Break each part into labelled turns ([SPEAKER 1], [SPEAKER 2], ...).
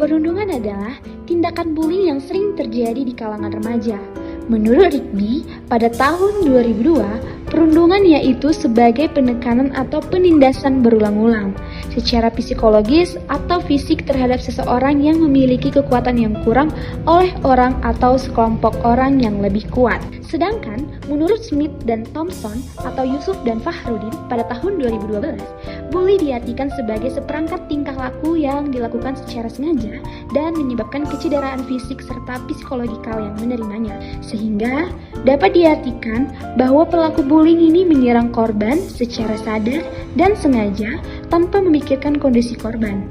[SPEAKER 1] Perundungan adalah tindakan bullying yang sering terjadi di kalangan remaja. Menurut Rigby, pada tahun 2002, perundungan yaitu sebagai penekanan atau penindasan berulang-ulang secara psikologis atau fisik terhadap seseorang yang memiliki kekuatan yang kurang oleh orang atau sekelompok orang yang lebih kuat. Sedangkan menurut Smith dan Thompson atau Yusuf dan Fahrudin pada tahun 2012, bully diartikan sebagai seperangkat tingkah laku yang dilakukan secara sengaja dan menyebabkan kecederaan fisik serta psikologikal yang menerimanya, sehingga dapat diartikan bahwa pelaku bullying ini menyerang korban secara sadar dan sengaja tanpa memikirkan kondisi korban.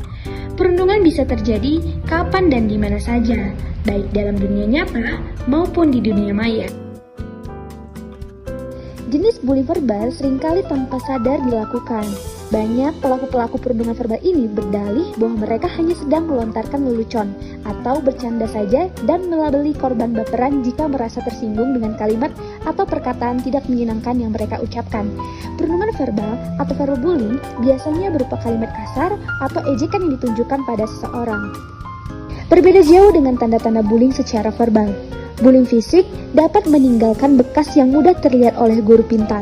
[SPEAKER 1] Perundungan bisa terjadi kapan dan di mana saja, baik dalam dunia nyata maupun di dunia maya. Jenis bullying verbal seringkali tanpa sadar dilakukan. Banyak pelaku-pelaku perundungan verbal ini berdalih bahwa mereka hanya sedang melontarkan lelucon atau bercanda saja dan melabeli korban baperan jika merasa tersinggung dengan kalimat atau perkataan tidak menyenangkan yang mereka ucapkan. Perundungan verbal atau verbal bullying biasanya berupa kalimat kasar atau ejekan yang ditunjukkan pada seseorang. Berbeda jauh dengan tanda-tanda bullying secara verbal. Bullying fisik dapat meninggalkan bekas yang mudah terlihat oleh guru pintar.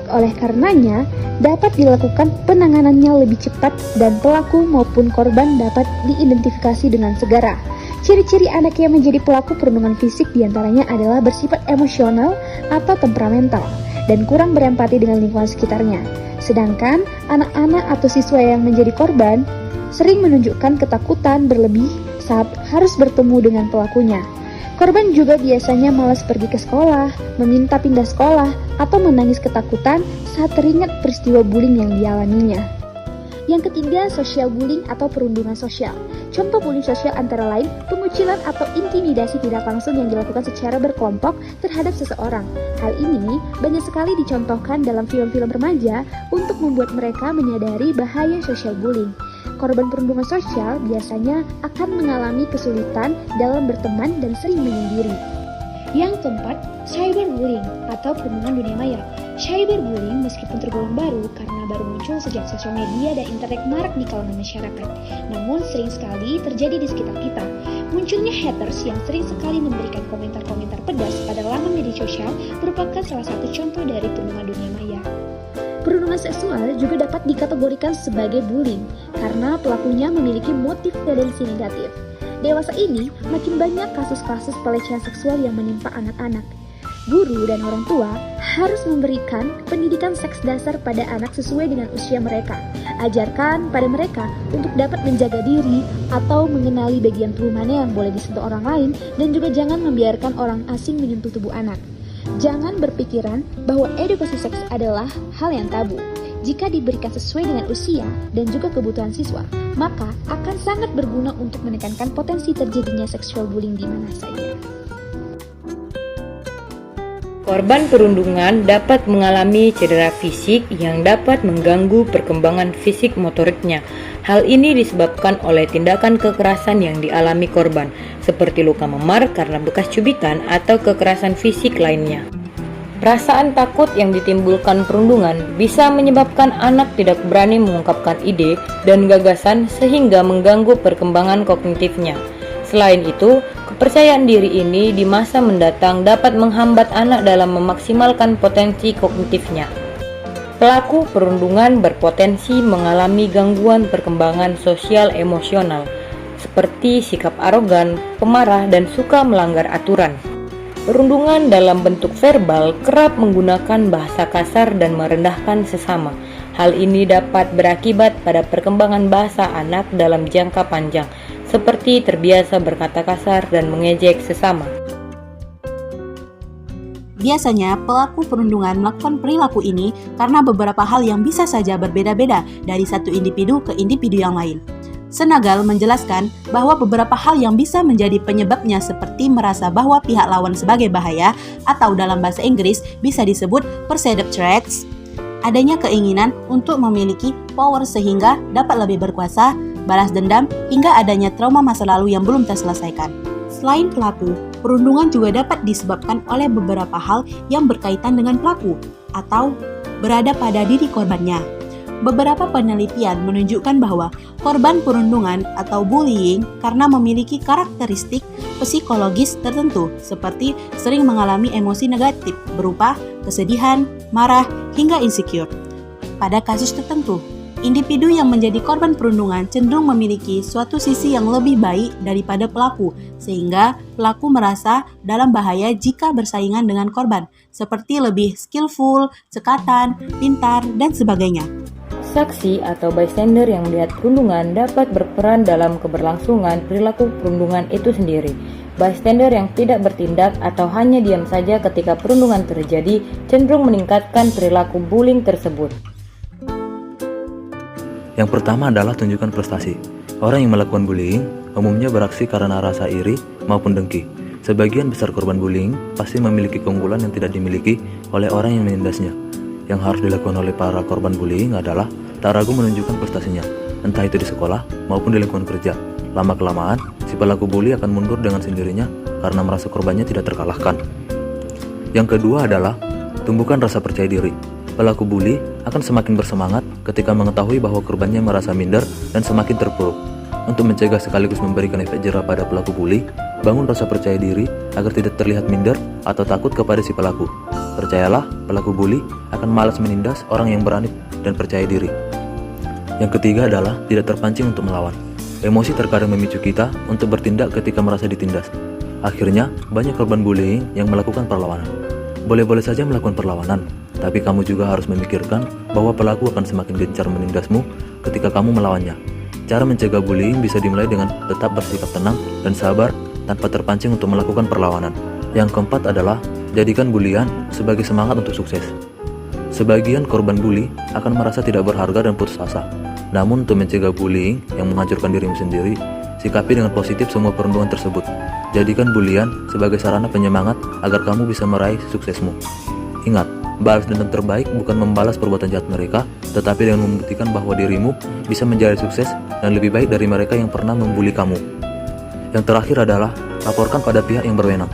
[SPEAKER 1] Oleh karenanya, dapat dilakukan penanganannya lebih cepat dan pelaku maupun korban dapat diidentifikasi dengan segera. Ciri-ciri anak yang menjadi pelaku perundungan fisik diantaranya adalah bersifat emosional atau temperamental dan kurang berempati dengan lingkungan sekitarnya. Sedangkan anak-anak atau siswa yang menjadi korban sering menunjukkan ketakutan berlebih saat harus bertemu dengan pelakunya. Korban juga biasanya malas pergi ke sekolah, meminta pindah sekolah, atau menangis ketakutan saat teringat peristiwa bullying yang dialaminya. Yang ketiga, social bullying atau perundungan sosial. Contoh bullying sosial antara lain pengucilan atau intimidasi tidak langsung yang dilakukan secara berkelompok terhadap seseorang. Hal ini banyak sekali dicontohkan dalam film-film remaja untuk membuat mereka menyadari bahaya social bullying. Korban perundungan sosial biasanya akan mengalami kesulitan dalam berteman dan sering menyendiri. Yang keempat, cyberbullying atau perundungan dunia maya. Cyberbullying meskipun tergolong baru karena baru muncul sejak sosial media dan internet marak di kalangan masyarakat, namun sering sekali terjadi di sekitar kita. Munculnya haters yang sering sekali memberikan komentar-komentar pedas pada laman media sosial merupakan salah satu contoh dari perundungan dunia maya. Perundungan seksual juga dapat dikategorikan sebagai bullying karena pelakunya memiliki motif tendensi negatif. Dewasa ini makin banyak kasus-kasus pelecehan seksual yang menimpa anak-anak. Guru dan orang tua harus memberikan pendidikan seks dasar pada anak sesuai dengan usia mereka. Ajarkan pada mereka untuk dapat menjaga diri atau mengenali bagian tubuh mana yang boleh disentuh orang lain dan juga jangan membiarkan orang asing menyentuh tubuh anak. Jangan berpikiran bahwa edukasi seks adalah hal yang tabu. Jika diberikan sesuai dengan usia dan juga kebutuhan siswa, maka akan sangat berguna untuk menekankan potensi terjadinya sexual bullying di mana saja.
[SPEAKER 2] Korban perundungan dapat mengalami cedera fisik yang dapat mengganggu perkembangan fisik motoriknya. Hal ini disebabkan oleh tindakan kekerasan yang dialami korban, seperti luka memar karena bekas cubikan atau kekerasan fisik lainnya. Perasaan takut yang ditimbulkan perundungan bisa menyebabkan anak tidak berani mengungkapkan ide dan gagasan sehingga mengganggu perkembangan kognitifnya. Selain itu, kepercayaan diri ini di masa mendatang dapat menghambat anak dalam memaksimalkan potensi kognitifnya. Pelaku perundungan berpotensi mengalami gangguan perkembangan sosial emosional, seperti sikap arogan, pemarah, dan suka melanggar aturan. Perundungan dalam bentuk verbal kerap menggunakan bahasa kasar dan merendahkan sesama. Hal ini dapat berakibat pada perkembangan bahasa anak dalam jangka panjang, seperti terbiasa berkata kasar dan mengejek sesama.
[SPEAKER 3] Biasanya, pelaku perundungan melakukan perilaku ini karena beberapa hal yang bisa saja berbeda-beda dari satu individu ke individu yang lain. Senegal menjelaskan bahwa beberapa hal yang bisa menjadi penyebabnya seperti merasa bahwa pihak lawan sebagai bahaya atau dalam bahasa Inggris bisa disebut perceived threats, adanya keinginan untuk memiliki power sehingga dapat lebih berkuasa, balas dendam, hingga adanya trauma masa lalu yang belum terselesaikan. Selain pelaku, perundungan juga dapat disebabkan oleh beberapa hal yang berkaitan dengan pelaku atau berada pada diri korbannya. Beberapa penelitian menunjukkan bahwa korban perundungan atau bullying karena memiliki karakteristik psikologis tertentu seperti sering mengalami emosi negatif berupa kesedihan, marah, hingga insecure. Pada kasus tertentu, individu yang menjadi korban perundungan cenderung memiliki suatu sisi yang lebih baik daripada pelaku, sehingga pelaku merasa dalam bahaya jika bersaingan dengan korban, seperti lebih skillful, cekatan, pintar, dan sebagainya.
[SPEAKER 2] Saksi atau bystander yang melihat perundungan dapat berperan dalam keberlangsungan perilaku perundungan itu sendiri. Bystander yang tidak bertindak atau hanya diam saja ketika perundungan terjadi cenderung meningkatkan perilaku bullying tersebut.
[SPEAKER 4] Yang pertama adalah tunjukkan prestasi. Orang yang melakukan bullying umumnya beraksi karena rasa iri maupun dengki. Sebagian besar korban bullying pasti memiliki keunggulan yang tidak dimiliki oleh orang yang menindasnya. Yang harus dilakukan oleh para korban bullying adalah tak ragu menunjukkan prestasinya, entah itu di sekolah maupun di lingkungan kerja. Lama-kelamaan, si pelaku bully akan mundur dengan sendirinya karena merasa korbannya tidak terkalahkan. Yang kedua adalah tumbuhkan rasa percaya diri. Pelaku bully akan semakin bersemangat ketika mengetahui bahwa korbannya merasa minder dan semakin terpuruk. Untuk mencegah sekaligus memberikan efek jera pada pelaku bully, bangun rasa percaya diri agar tidak terlihat minder atau takut kepada si pelaku. Percayalah, pelaku bully akan malas menindas orang yang berani dan percaya diri. Yang ketiga adalah tidak terpancing untuk melawan. Emosi terkadang memicu kita untuk bertindak ketika merasa ditindas. Akhirnya, banyak korban bullying yang melakukan perlawanan. Boleh-boleh saja melakukan perlawanan, tapi kamu juga harus memikirkan bahwa pelaku akan semakin gencar menindasmu ketika kamu melawannya. Cara mencegah bullying bisa dimulai dengan tetap bersikap tenang dan sabar tanpa terpancing untuk melakukan perlawanan. Yang keempat adalah jadikan bulian sebagai semangat untuk sukses. Sebagian korban bully akan merasa tidak berharga dan putus asa. Namun untuk mencegah bullying yang menghancurkan dirimu sendiri, sikapi dengan positif semua perundungan tersebut. Jadikan bulian sebagai sarana penyemangat agar kamu bisa meraih suksesmu. Ingat, balas dendam terbaik bukan membalas perbuatan jahat mereka, tetapi dengan membuktikan bahwa dirimu bisa menjadi sukses dan lebih baik dari mereka yang pernah membuli kamu. Yang terakhir adalah laporkan pada pihak yang berwenang.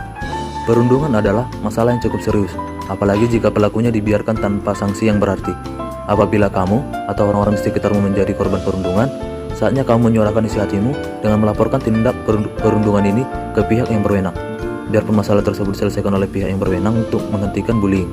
[SPEAKER 4] Perundungan adalah masalah yang cukup serius, apalagi jika pelakunya dibiarkan tanpa sanksi yang berarti. Apabila kamu atau orang-orang di sekitarmu menjadi korban perundungan, saatnya kamu menyuarakan isi hatimu dengan melaporkan tindak perundungan ini ke pihak yang berwenang. Biarpun masalah tersebut diselesaikan oleh pihak yang berwenang untuk menghentikan bullying.